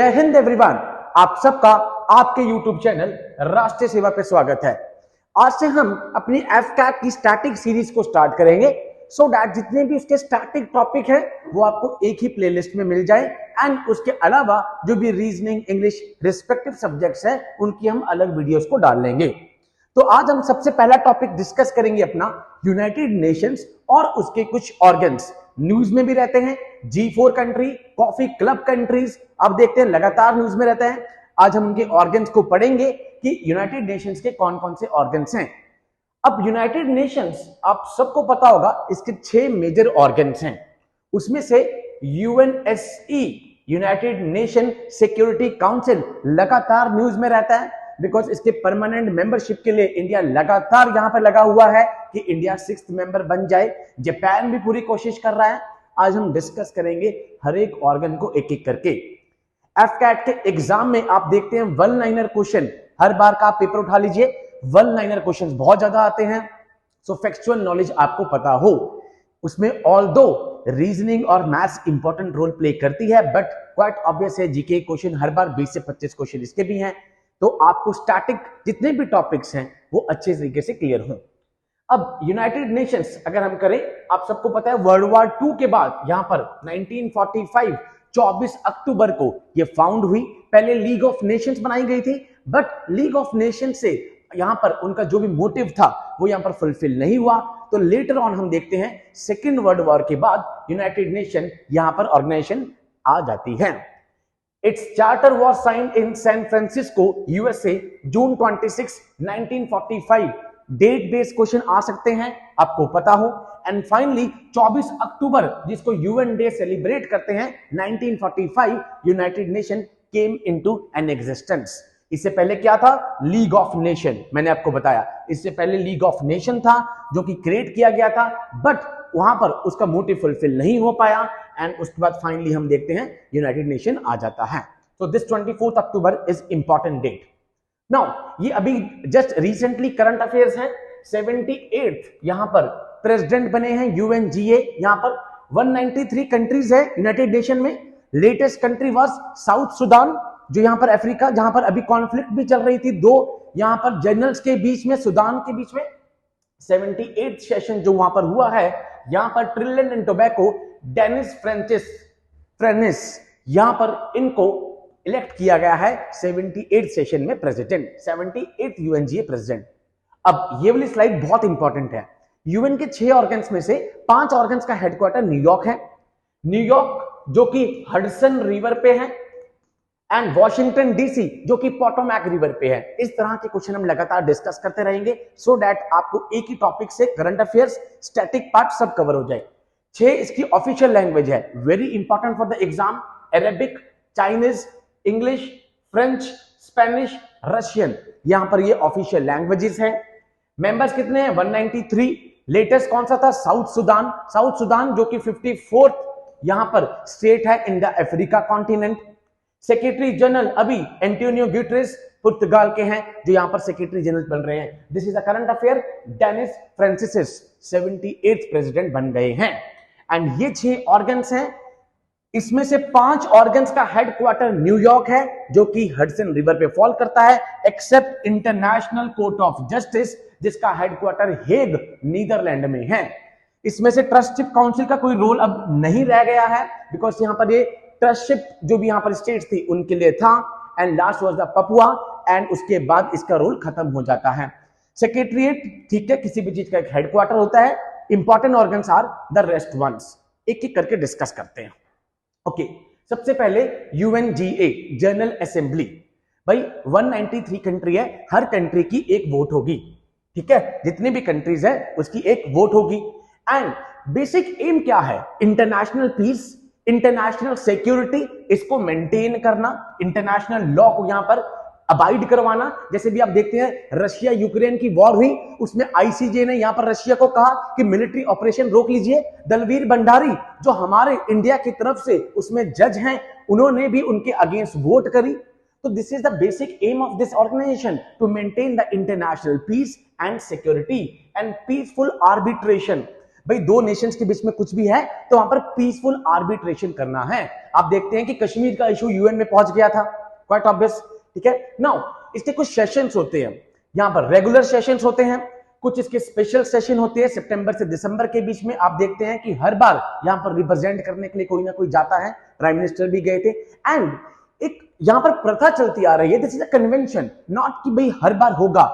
जय हिंद एवरीवन, आप सबका आपके YouTube चैनल राष्ट्रीय सेवा पे स्वागत है। आज से हम अपनी एफकैट की स्टैटिक सीरीज को स्टार्ट करेंगे सो दैट जितने भी उसके स्टैटिक टॉपिक हैं वो आपको एक ही प्लेलिस्ट में मिल जाए एंड उसके अलावा जो भी रीजनिंग, इंग्लिश रिस्पेक्टिव सब्जेक्ट्स हैं उनकी हम अलग वीडियोस को डाल लेंगे। तो आज हम सबसे पहला टॉपिक डिस्कस करेंगे अपना यूनाइटेड नेशंस और उसके कुछ ऑर्गन्स। न्यूज में भी रहते हैं, G4 country, coffee club countries, अब देखते हैं लगातार न्यूज में रहते हैं। आज हम उनके ऑर्गन्स को पढ़ेंगे कि यूनाइटेड नेशंस के कौन कौन से ऑर्गन्स हैं। अब यूनाइटेड नेशंस आप सबको पता होगा इसके 6 मेजर ऑर्गन्स हैं। उसमें से UNSC United nation security council लगातार न्यूज में रहता है बिकॉज इसके परमानेंट मेंबरशिप के लिए इंडिया लगातार यहां पर लगा हुआ है कि इंडिया 6th मेंबर बन जाए। जापान भी पूरी कोशिश कर रहा है। आज हम डिस्कस करेंगे हर एक ऑर्गन को एक एक करके। एफकैट के एग्जाम में आप देखते हैं वन लाइनर क्वेश्चन, हर बार का आप पेपर उठा लीजिए, वन लाइनर क्वेश्चन बहुत ज्यादा आते हैं। सो फैक्चुअल नॉलेज आपको पता हो, उसमें ऑल्दो रीजनिंग और मैथ्स इंपॉर्टेंट रोल प्ले करती है बट क्वाइट ऑब्वियस है जीके क्वेश्चन हर बार 20 से 25 क्वेश्चन इसके भी हैं, तो आपको स्टैटिक जितने भी टॉपिक्स हैं वो अच्छे तरीके से क्लियर हों। अब यूनाइटेड नेशंस अगर हम करें, आप सबको पता है वर्ल्ड वॉर 2 के बाद यहां पर 1945 24 अक्टूबर को ये फाउंड हुई। पहले लीग ऑफ नेशंस बनाई गई थी बट लीग ऑफ नेशंस से यहां पर उनका जो भी मोटिव था वो यहां पर फुलफिल नहीं हुआ। तो लेटर ऑन हम देखते हैं सेकेंड वर्ल्ड वॉर के बाद यूनाइटेड नेशन यहां पर ऑर्गेनाइजेशन आ जाती है। Its charter was signed in San Francisco, USA, June 26, 1945. Date based question आ सकते हैं, आपको पता हो। एंड फाइनली 24 अक्टूबर जिसको यूएन डे सेलिब्रेट करते हैं 1945, United nation came into an existence. इससे पहले क्या था? लीग ऑफ नेशन, मैंने आपको बताया इससे पहले लीग ऑफ नेशन था जो कि क्रिएट किया गया था बट वहां पर उसका मोटिव फुलफिल नहीं हो पाया एंड उसके बाद फाइनली हम देखते हैं यूनाइटेड नेशन आ जाता है। तो this 24 October is important date. Now ये अभी जस्ट रिसेंटली करंट अफेयर्स है। 78th यहां पर प्रेसिडेंट बने हैं UNGA। यहां पर 193 कंट्रीज है यूनाइटेड नेशन में। Latest country was south Sudan, जो यहां पर अफ्रीका, जहां पर अभी कॉन्फ्लिक्ट भी चल रही थी दो यहां पर जनरल्स के बीच में, सुडान के बीच में। 78th सेशन जो वहां पर हुआ है, यहां पर ट्रिनिडाद एंड टोबैगो डेनिस फ्रेनिस यहां पर इनको इलेक्ट किया गया है 78th सेशन में प्रेसिडेंट, 78th UNGA प्रेसिडेंट। अब ये वाली स्लाइड बहुत इंपॉर्टेंट है। यूएन के 6 ऑर्गन्स में से 5 ऑर्गन्स का हेडक्वार्टर न्यूयॉर्क है। न्यूयॉर्क जो कि हडसन रिवर पे है एंड वॉशिंगटन DC जो कि पोटोमैक रिवर पे है। इस तरह के क्वेश्चन हम लगातार डिस्कस करते रहेंगे सो दैट आपको एक ही टॉपिक से करंट अफेयर्स, स्टैटिक पार्ट सब कवर हो जाए। 6 इसकी ऑफिशियल लैंग्वेज है, very important for the exam. Arabic, Chinese, English, French, Spanish, Russian, यहां पर ये ऑफिशियल लैंग्वेजेस हैं। मेंबर्स कितने हैं? 193। लेटेस्ट कौन सा था? South Sudan. साउथ सुडान जो कि 54th यहां पर स्टेट है in the Africa continent. Secretary general अभी एंटोनियो गुटेरेस पुर्तगाल के हैं जो यहां पर सेक्रेटरी जनरल बन रहे हैं। This is a current affair. Dennis Francis 78th president बन गए हैं एंड ये 6 ऑर्गन्स हैं। इसमें से 5 ऑर्गन्स का हेडक्वार्टर न्यूयॉर्क है जो कि हडसन रिवर पे फॉल करता है, except International Court of Justice जिसका हेडक्वार्टर हेग नीदरलैंड में है। इसमें से ट्रस्टशिप काउंसिल का कोई रोल अब नहीं रह गया है बिकॉज यहां पर ये ट्रस्टशिप जो भी यहां पर स्टेट्स थी उनके लिए था and last was the Papua and उसके बाद इसका रोल खत्म हो जाता है। सेक्रेटरीट ठीक है, किसी भी चीज का एक हेडक्वार्टर होता है। Important organs are the rest ones. एक एक करके डिस्कस करते हैं। ओके, सबसे पहले UNGA जनरल असेंबली। भाई 193 कंट्री है, हर कंट्री की एक वोट होगी, ठीक है, जितनी भी कंट्रीज है उसकी एक वोट होगी। एंड बेसिक एम क्या है? इंटरनेशनल पीस, इंटरनेशनल सिक्योरिटी, इसको मेंटेन करना, इंटरनेशनल लॉ को यहां पर अबाइड करवाना। जैसे भी आप देखते हैं रशिया यूक्रेन की वॉर हुई, उसमें ICJ ने यहां पर रशिया को कहा कि मिलिट्री ऑपरेशन रोक लीजिए। दलवीर भंडारी जो हमारे इंडिया की तरफ से उसमें जज हैं, उन्होंने भी उनके अगेंस्ट वोट करी। तो this is the basic aim of this organisation, to maintain the international peace and security and peaceful arbitration. भाई दो नेशंस के बीच में कुछ भी है तो वहां पर पीसफुल आर्बिट्रेशन करना है। आप देखते हैं कि कश्मीर का इशू यूएन में पहुंच गया था, क्वाइट ऑब्वियस, ठीक है। नाउ इसके कुछ सेशंस होते हैं, यहां पर रेगुलर सेशंस होते हैं, कुछ इसके स्पेशल सेशन होते हैं सितंबर से दिसंबर के बीच में। आप देखते हैं कि हर बार यहां पर रिप्रेजेंट करने के लिए कोई ना कोई जाता है, प्राइम मिनिस्टर भी गए थे। एंड एक यहां पर प्रथा चलती आ रही है, this is a convention, not कि भाई हर बार होगा।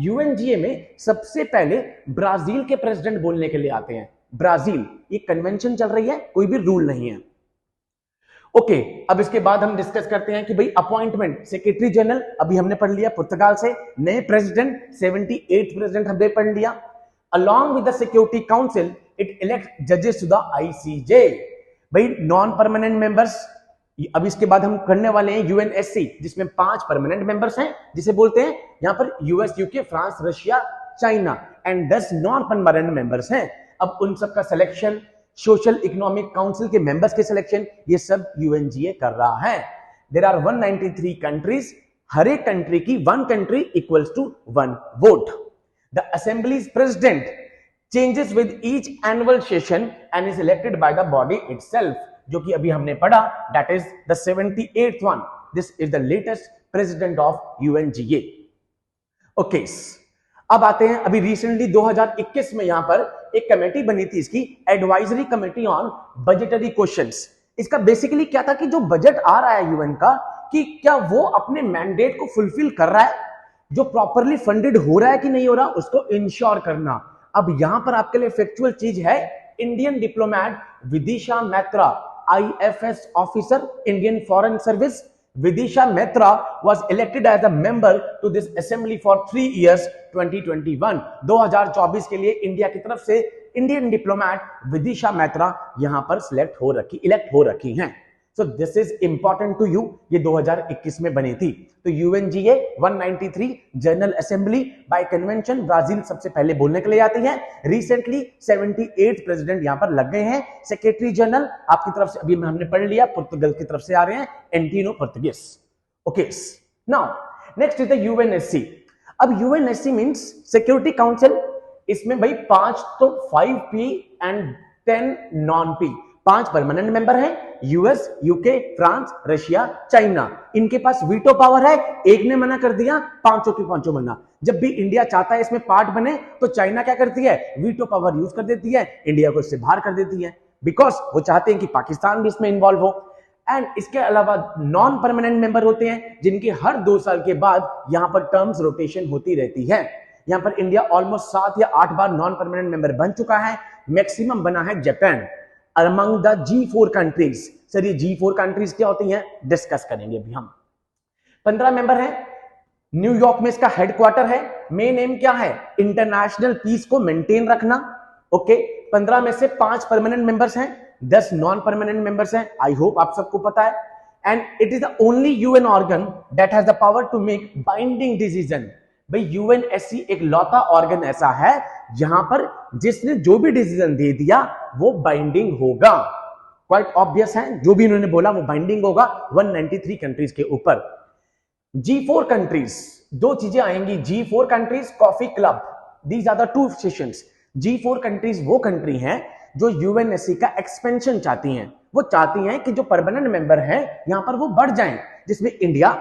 यूएनजीए में सबसे पहले ब्राजील के प्रेसिडेंट बोलने के लिए आते हैं, ब्राजील, ये कन्वेंशन चल रही है, कोई भी रूल नहीं है। ओके, अब इसके बाद हम डिस्कस करते हैं कि भाई अपॉइंटमेंट, सेक्रेटरी जनरल अभी हमने पढ़ लिया पुर्तगाल से, नए प्रेसिडेंट 78th प्रेसिडेंट हमने पढ़ लिया। Along with the security council it elect जजेस टू द आईसीजे, भाई नॉन परमानेंट मेंबर्स। अब इसके बाद हम करने वाले हैं यूएनएससी, जिसमें 5 परमानेंट मेंबर्स हैं, जिसे बोलते हैं यहां पर US, UK, France, Russia, China, and 10 non permanent members हैं। अब उन सबका सिलेक्शन, सोशल इकोनॉमिक काउंसिल के मेंबर्स के सिलेक्शन, ये सब यूएनजीए कर रहा है। देयर आर 193 कंट्रीज, हर एक कंट्री की 1 country equals to 1 vote. The assembly's president changes with each annual session and is elected by the body itself, जो कि अभी हमने पढ़ा, that is the 78th one. This is the latest president of UNGA. Okay, अब आते हैं अभी recently 2021 में यहां पर एक कमेटी बनी थी, इसकी advisory committee on budgetary questions. इसका बेसिकली क्या था कि जो बजट आ रहा है यूएन का, कि क्या वो अपने मैंडेट को फुलफिल कर रहा है, जो प्रॉपरली फंडेड हो रहा है कि नहीं हो रहा, उसको इंश्योर करना। अब यहां पर आपके लिए फैक्चुअल चीज है, Indian diplomat Vidisha Maitra, IFS officer, Indian foreign service, Vidisha Mehta was elected as a member to this assembly for 3 years 2021। 2024 के लिए इंडिया की तरफ से इंडियन डिप्लोमेट विदिशा मेहता यहां पर इलेक्ट हो रखी हैं। So this is important to you, ये 2021 में बनी थी। तो UNGA 193 general assembly by convention, Brazil सबसे पहले बोलने के लिए आती है। रिसेंटली 78 प्रेसिडेंट यहां पर लग गए हैं। सेक्रेटरी जनरल आपकी तरफ से अभी हमने पढ़ लिया, पुर्तगाल की तरफ से आ रहे हैं, Antonio Portuguese. Okay, now next is the UNSC. अब यूएनएससी मींस सिक्योरिटी काउंसिल, इसमें भाई 5 तो 5 P and 10 non P, 5 permanent member हैं, US, UK, France, Russia, China. इनके पास वीटो पावर है, एक ने मना कर दिया, पांचों की पांचों मना। जब भी इंडिया चाहता है इसमें पार्ट बने, तो चाइना क्या करती है, वीटो पावर यूज कर देती है, इंडिया को इससे बाहर कर देती है, बिकॉज वो चाहते हैं कि पाकिस्तान भी इसमें इन्वॉल्व हो। एंड इसके अलावा नॉन परमानेंट मेंबर होते हैं, जिनकी हर 2 साल के बाद यहां पर टर्म्स रोटेशन होती रहती है। यहां पर इंडिया ऑलमोस्ट 7 या 8 बार नॉन परमानेंट मेंबर बन चुका है। मैक्सिमम बना है Japan among the G4 countries। Sir ये G4 कंट्रीज क्या होती हैं, डिस्कस करेंगे अभी हम। 15 मेंबर हैं, न्यूयॉर्क में इसका हेडक्वार्टर है। मेन एम क्या है, इंटरनेशनल पीस को मेंटेन रखना। ओके, 15 में से 5 परमानेंट मेंबर्स हैं, 10 नॉन परमानेंट मेंबर्स हैं। आई होप आप सबको पता है। And it is the only UN organ that has the power to make binding decision. भाई यूएनएससी एक लौता ऑर्गन ऐसा है जहां पर जिसने जो भी डिसीजन दे दिया वो बाइंडिंग होगा। क्वाइट ऑब्वियस है, जो भी इन्होंने बोला वो बाइंडिंग होगा 193 कंट्रीज के ऊपर। G4 कंट्रीज, 2 चीजें आएंगी। G4 countries coffee club, these are the 2 sessions. G4 countries वो कंट्री हैं जो यूएनएससी का एक्सपेंशन चाहती हैं। वो चाहती हैं कि जो परमानेंट मेंबर हैं यहां पर वो बढ़ जाएं, जिसमें India,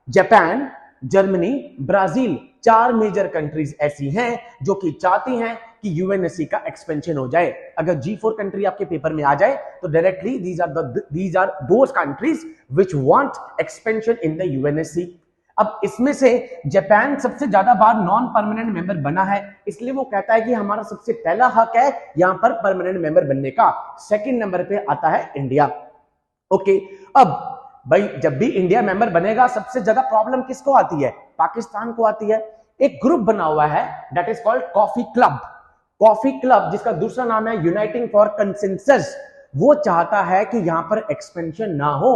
Japan, Germany, Brazil, 4 major countries ऐसी हैं जो कि चाहती हैं कि यूएनएससी का एक्सपेंशन हो जाए। अगर G4 कंट्री आपके पेपर में आ जाए तो directly these are those countries which want expansion in the UNSC। अब इसमें से जापान सबसे ज्यादा बार नॉन परमानेंट मेंबर बना है, इसलिए वो कहता है कि हमारा सबसे पहला हक है यहां पर परमानेंट मेंबर बनने का। सेकंड नंबर पे आता है इंडिया। ओके, अब भाई जब भी इंडिया मेंबर बनेगा सबसे ज्यादा प्रॉब्लम किसको आती है, पाकिस्तान को आती है। एक ग्रुप बना हुआ है that is called coffee club. Coffee club, जिसका दूसरा नाम है यूनाइटिंग फॉर कंसेंसस, वो चाहता है कि यहां पर एक्सपेंशन ना हो।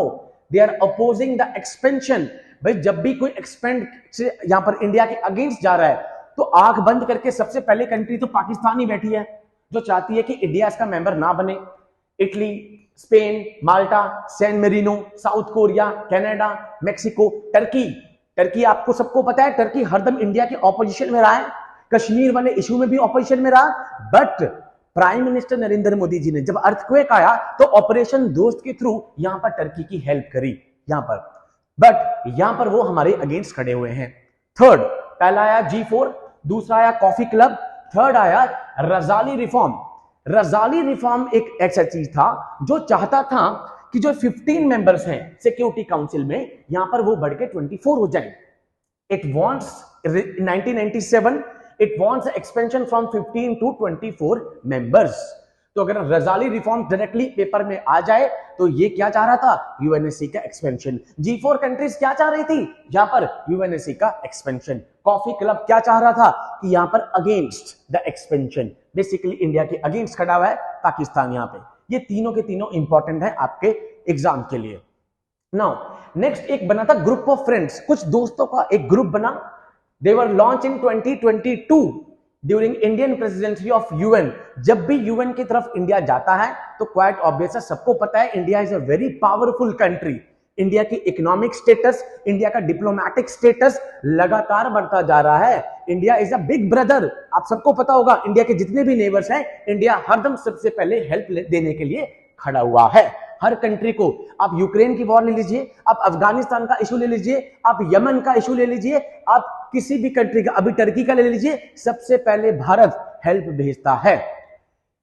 They are opposing the expansion. भाई जब भी कोई एक्सपेंड यहां पर इंडिया के अगेंस्ट जा रहा है तो आंख बंद करके सबसे पहले कंट्री तो पाकिस्तान ही बैठी है, जो चाहती है कि इंडिया इसका मेंबर ना बने। Italy, Spain, Malta, San Marino, South Korea, Canada, Mexico, Turkey आपको सबको पता है, टर्की हरदम इंडिया के ऑपोजिशन में रहा है, कश्मीर वाले इशू में भी ऑपोजिशन में रहा। But prime minister Narendra Modi ji ने जब अर्थक्वेक आया तो ऑपरेशन दोस्त के थ्रू यहां पर टर्की की हेल्प करी यहां पर, बट यहां पर वो हमारे अगेंस्ट खड़े हुए हैं। थर्ड, पहला आया G4, दूसरा आया कॉफी क्लब, थर्ड आया रजाली रिफॉर्म। रजाली रिफॉर्म एक ऐसा चीज था जो चाहता था कि जो 15 मेंबर्स हैं सिक्योरिटी काउंसिल में, यहां पर वो बढ़ के 24 हो जाए। It wants 1997 it wants expansion from 15 to 24 members। तो अगर रजाली रिफॉर्म डायरेक्टली पेपर में आ जाए तो ये क्या चाह रहा था, यूएनएससी का एक्सपेंशन। G4 कंट्रीज क्या चाह रही थी, यहां पर यूएनएससी का एक्सपेंशन। कॉफी क्लब क्या चाह रहा था कि यहां पर against the expansion, basically India के अगेंस्ट खड़ा हुआ है पाकिस्तान। यहां पे ये तीनों के तीनों इंपॉर्टेंट है आपके एग्जाम के लिए। नाउ नेक्स्ट एक बना था ग्रुप ऑफ फ्रेंड्स, कुछ दोस्तों का एक ग्रुप बना। They were launch in 2022 during Indian presidency of UN. जब भी यूएन की तरफ इंडिया जाता है तो क्वाइट ऑब्वियस है, सबको पता है India is a very powerful country. India की इकोनॉमिक स्टेटस, इंडिया का डिप्लोमेटिक स्टेटस लगातार बढ़ता जा रहा है। India is a big brother, आप सबको पता होगा। इंडिया के जितने भी नेबर्स हैं, इंडिया हरदम सबसे पहले हेल्प देने के लिए खड़ा हुआ है हर कंट्री को। आप यूक्रेन की वॉर ले लीजिए, आप अफगानिस्तान का इशू ले लीजिए, आप यमन का इशू ले लीजिए, आप किसी भी कंट्री का, अभी टर्की का ले लीजिए, सबसे पहले भारत हेल्प भेजता है।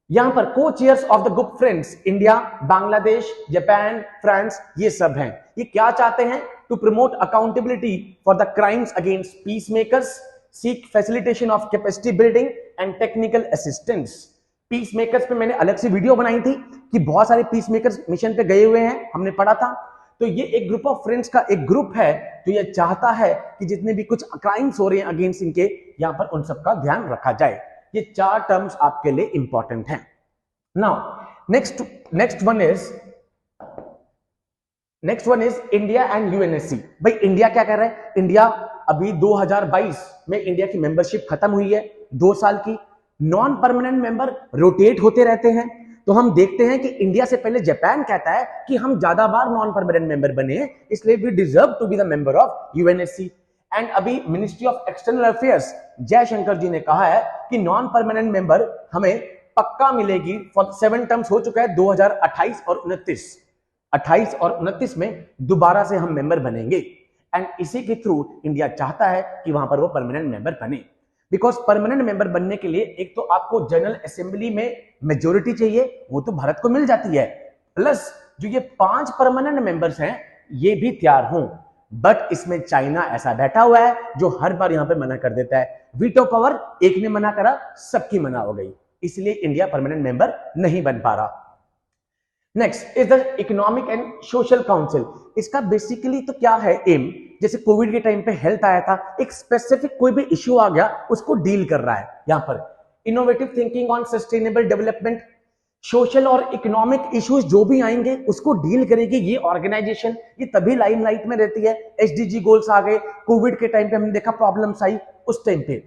यहां पर co chairs of the group friends India, Bangladesh, Japan, France, ये सब हैं। ये क्या चाहते हैं, to promote accountability for the crimes against peace makers, seek facilitation of capacity building and technical assistance. Peace makers पे मैंने अलग से वीडियो बनाई थी कि बहुत सारे पीस मेकर्स मिशन पे गए हुए हैं, हमने पढ़ा था। तो ये एक ग्रुप ऑफ फ्रेंड्स का एक ग्रुप है जो ये चाहता है कि जितने भी कुछ क्राइम्स हो रहे हैं अगेंस्ट इनके, यहां पर उन सबका ध्यान रखा जाए। ये 4 टर्म्स आपके लिए इंपॉर्टेंट हैं। Now next one is India and UNSC. भाई इंडिया क्या कर रहा है, इंडिया अभी 2022 में इंडिया की मेंबरशिप खत्म हुई है 2 साल की। नॉन परमानेंट मेंबर रोटेट होते रहते हैं। तो हम देखते हैं कि इंडिया से पहले जापान कहता है कि हम ज्यादा बार नॉन परमानेंट मेंबर बने हैं, इसलिए we deserve to be the member of UNSC. And अभी ministry of external affairs Jaishankar ji ने कहा है कि नॉन परमानेंट मेंबर हमें पक्का मिलेगी फॉर 7 टर्म्स। हो चुका है 2028 और 29 और 29 में दोबारा से हम मेंबर बनेंगे। एंड इसी के थ्रू इंडिया चाहता है कि वहां पर वो परमानेंट मेंबर बने। बिकॉज परमानेंट मेंबर बनने के लिए एक तो आपको जनरल असेंबली में मेजोरिटी चाहिए, वो तो भारत को मिल जाती है, प्लस जो ये 5 परमानेंट मेंबर्स हैं ये भी तैयार हों। बट इसमें चाइना ऐसा बैठा हुआ है जो हर बार यहां पे मना कर देता है। वीटो पावर, एक ने मना करा सबकी मना हो गई, इसलिए इंडिया परमानेंट मेंबर नहीं बन पा रहा। Next is the economic and social council. इसका बेसिकली तो क्या है एम, जैसे कोविड के टाइम पे हेल्थ आया था, एक स्पेसिफिक कोई भी इश्यू आ गया उसको डील कर रहा है। यहां पर innovative thinking on sustainable development, social और इकोनॉमिक इश्यूज जो भी आएंगे उसको डील करेगी ये ऑर्गेनाइजेशन। ये तभी लाइमलाइट में रहती है। एसडीजी गोल्स आ गए, कोविड के टाइम पे हमने देखा प्रॉब्लम्स आई उस टाइम पे।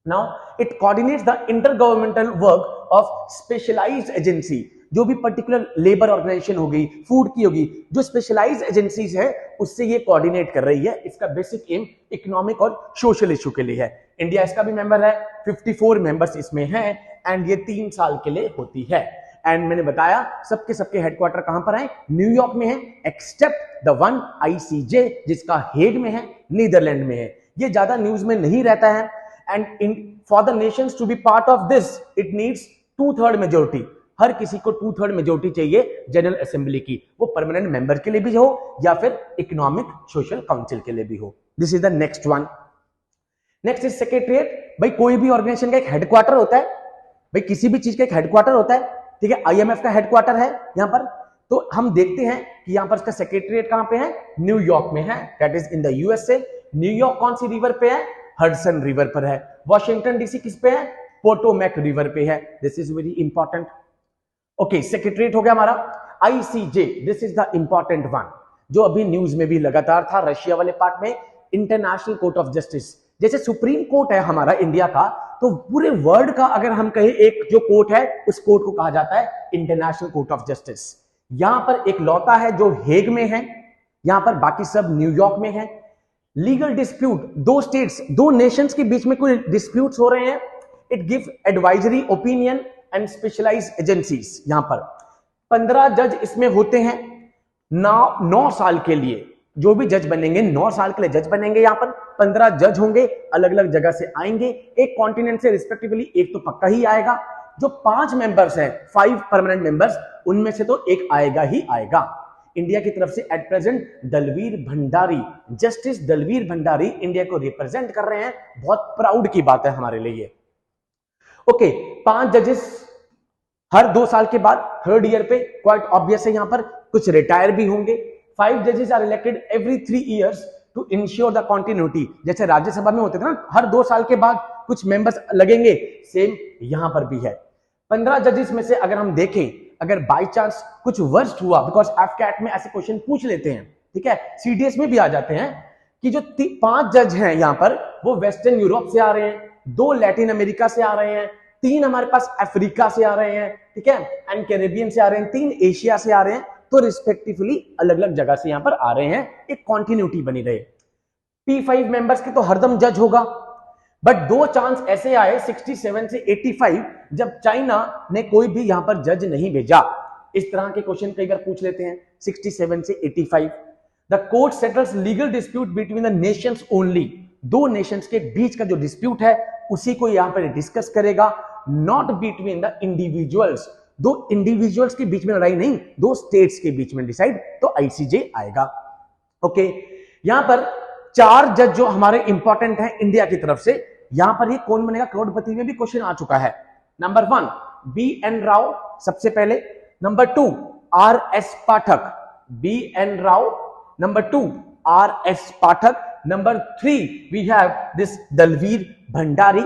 Now it coordinates the inter governmental work of specialised agency, जो भी पर्टिकुलर लेबर ऑर्गेनाइजेशन होगी, फूड की होगी, जो स्पेशलाइज्ड एजेंसीज है उससे ये कोऑर्डिनेट कर रही है। इसका बेसिक एम इकोनॉमिक और सोशल इशू के लिए है। इंडिया इसका भी मेंबर है, 54 मेंबर्स इसमें हैं एंड ये 3 साल के लिए होती है। एंड मैंने बताया सबके हेडक्वार्टर कहां पर है, न्यूयॉर्क में है, एक्सेप्ट द वन ICJ जिसका हेग में है, नीदरलैंड में है। ये ज्यादा न्यूज में नहीं रहता है। And for the nations to be part of this it needs 2/3 majority. हर किसी को 2/3 मेजोरिटी चाहिए जनरल असेंबली की, वो परमानेंट मेंबर के लिए भी हो या फिर इकोनॉमिक सोशल काउंसिल के लिए भी हो। This is the next one. Next is secretariat. भाई कोई भी ऑर्गेनाइजेशन का एक हेडक्वार्टर होता है, भाई किसी भी चीज का एक हेडक्वार्टर होता है, ठीक है। IMF का हेडक्वार्टर है यहां पर, तो हम देखते हैं कि यहां पर इसका सेक्रेटरीट कहां पे है, न्यूयॉर्क में है, that is in the USA। New York कौन सी रिवर पे है, हडसन रिवर पर है। वॉशिंगटन डीसी किस पे है, पोटोमैक रिवर पे है। This is very important. Okay, secretariat हो गया हमारा। ICJ, this is the important one, जो अभी न्यूज में भी लगातार था, रशिया वाले पार्ट में। इंटरनेशनल कोर्ट ऑफ जस्टिस, जैसे सुप्रीम कोर्ट है हमारा इंडिया का, तो पूरे वर्ल्ड का अगर हम कहें एक जो कोर्ट है उस कोर्ट को कहा जाता है इंटरनेशनल कोर्ट ऑफ जस्टिस। यहां पर एक लौता है जो हेग में है, यहां पर बाकी सब न्यूयॉर्क में है। लीगल डिस्प्यूट, 2 स्टेट्स 2 नेशंस के बीच में कोई डिस्प्यूट्स हो रहे हैं, it give advisory opinion and specialised agencies. यहां पर 15 जज इसमें होते हैं 9 साल के लिए। जो भी जज बनेंगे 9 साल के लिए जज बनेंगे। यहां पर 15 जज होंगे, अलग अलग जगह से आएंगे, एक कॉन्टिनेंट से रिस्पेक्टिवली एक तो पक्का ही आएगा। जो 5 मेंबर्स हैं, 5 परमानेंट मेंबर्स, उनमें से तो एक आएगा ही आएगा। इंडिया की तरफ से at present Dalveer Bhandari, justice Dalveer Bhandari India को रिप्रेजेंट कर रहे हैं। बहुत प्राउड की बात है हमारे लिए। ओके, 5 जजेस हर 2 साल के बाद थर्ड ईयर पे, क्वाइट ऑब्वियस है, यहां पर कुछ रिटायर भी होंगे। 5 जजेस are elected every 3 years to ensure the continuity. जैसे राज्यसभा में होते थे ना, हर 2 साल के बाद कुछ मेंबर्स लगेंगे, सेम यहां पर भी है। 15 जजेस में से अगर हम देखें, अगर बाई चांस कुछ वर्स्ट हुआ, बिकॉज एफकैट में ऐसे क्वेश्चन पूछ लेते हैं, ठीक है, सीडीएस में भी आ जाते हैं, कि जो 5 जज हैं यहां पर वो वेस्टर्न यूरोप से आ रहे हैं, 2 लैटिन अमेरिका से आ रहे हैं, 3 हमारे पास अफ्रीका से आ रहे हैं, ठीक है, एंड कैरेबियन से आ रहे हैं, 3 एशिया से आ रहे हैं, तो रिस्पेक्टिवली अलग अलग जगह से यहां पर आ रहे हैं, एक कॉन्टिन्यूटी बनी रहे। P5 मेंबर्स के तो हरदम जज होगा, बट 2 चांस ऐसे आए 67 से 85 जब चाइना ने कोई भी यहां पर जज नहीं भेजा। इस तरह के क्वेश्चन कई बार पूछ लेते हैं। 67 से 85 the court settles legal dispute between the Nations only. 2 Nations के बीच का जो डिस्प्यूट है उसी को यहां पर डिस्कस करेगा, not between the individuals. 2 individuals के बीच में लड़ाई नहीं, 2 स्टेट्स के बीच में डिसाइड, तो आईसीजे आएगा। ओके, यहां पर 4 जज जो हमारे इंपॉर्टेंट हैं इंडिया की तरफ से। यहां पर ये कौन बनेगा करोड़पति में भी क्वेश्चन आ चुका है। नंबर 1 BN राव सबसे पहले, number 2 RS Pathak, BN Rao, number 2 RS Pathak, number 3 we have this Dalveer Bhandari.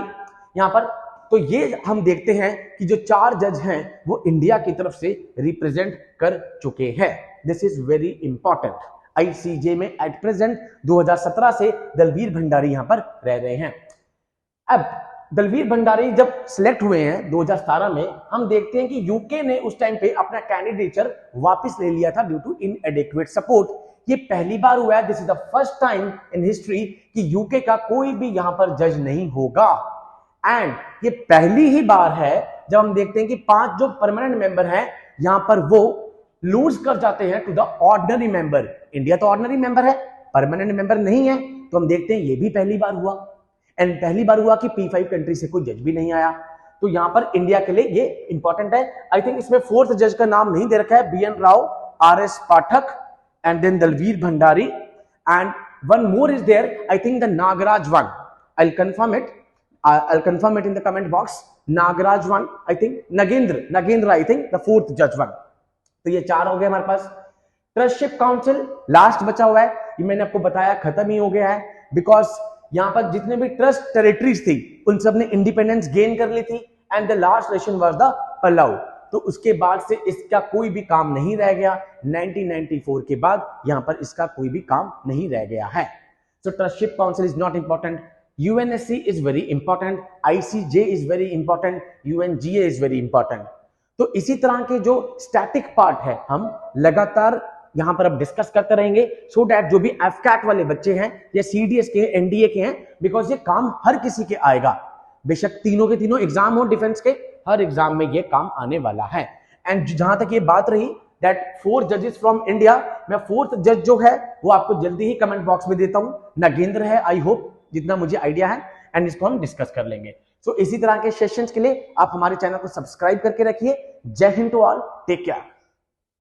यहां पर तो ये हम देखते हैं कि जो 4 जज हैं वो इंडिया की तरफ से रिप्रेजेंट कर चुके हैं। This is very important. ICJ में एट प्रेजेंट 2017 से दलवीर भंडारी यहां पर रह रहे हैं। अब दलवीर भंडारी जब सिलेक्ट हुए हैं 2017 में, हम देखते हैं कि यूके ने उस टाइम पे अपना कैंडिडेचर वापस ले लिया था ड्यू टू इनएडिक्वेट सपोर्ट। ये पहली बार हुआ है, this is the first time in history कि यूके का कोई भी यहां पर जज नहीं होगा। एंड ये पहली ही बार है जब हम देखते हैं कि 5 जो परमानेंट मेंबर हैं यहां पर वो लूज कर जाते हैं to the ordinary member. India तो ऑर्डिनरी मेंबर है, परमानेंट मेंबर नहीं है, तो हम देखते हैं ये भी पहली बार हुआ। एंड पहली बार हुआ कि P5 कंट्री से कोई जज भी नहीं आया, तो यहां पर इंडिया के लिए ये इंपॉर्टेंट है। आई थिंक इसमें 4th जज का नाम नहीं दे रखा है, BN Rao, RS Pathak, and then Dalveer Bhandari, and one more is there, I think the Nagaraj one. I'll confirm it in the comment box. Nagaraj one, I think Nagendra I think the 4th जज one. तो ये 4 हो गए हमारे पास। ट्रस्टशिप काउंसिल लास्ट बचा हुआ है, ये मैंने आपको बताया खत्म ही हो गया है, बिकॉज यहां पर जितने भी ट्रस्ट टेरिटरीज थी उन सब ने इंडिपेंडेंस गेन कर ली थी, and the last nation was the Pallav. तो उसके बाद से इसका कोई भी काम नहीं रह गया। 1994 के बाद यहां पर इसका कोई भी काम नहीं रह गया है। So trusteeship council is not important, UNSC is very important, ICJ is very important, UNGA is very important। तो इसी तरह के जो स्टैटिक पार्ट है हम लगातार यहां पर अब डिस्कस करते रहेंगे, सो दैट जो भी एफकैट वाले बच्चे हैं या सीडीएस के, एनडीए के हैं, बिकॉज ये काम हर किसी के आएगा। बेशक तीनों के तीनों एग्जाम हो डिफेंस के, हर एग्जाम में ये काम आने वाला है। एंड जहां तक ये बात रही दैट 4 जजेस फ्रॉम इंडिया, मैं 4th जज जो है वो आपको जल्दी ही कमेंट बॉक्स में देता हूं, नगेंद्र है, आई होप जितना मुझे आइडिया है, एंड इसको हम डिस्कस कर लेंगे। सो इसी तरह के सेशंस के लिए आप हमारे चैनल को सब्सक्राइब करके रखिए। जय Hind to all, take care.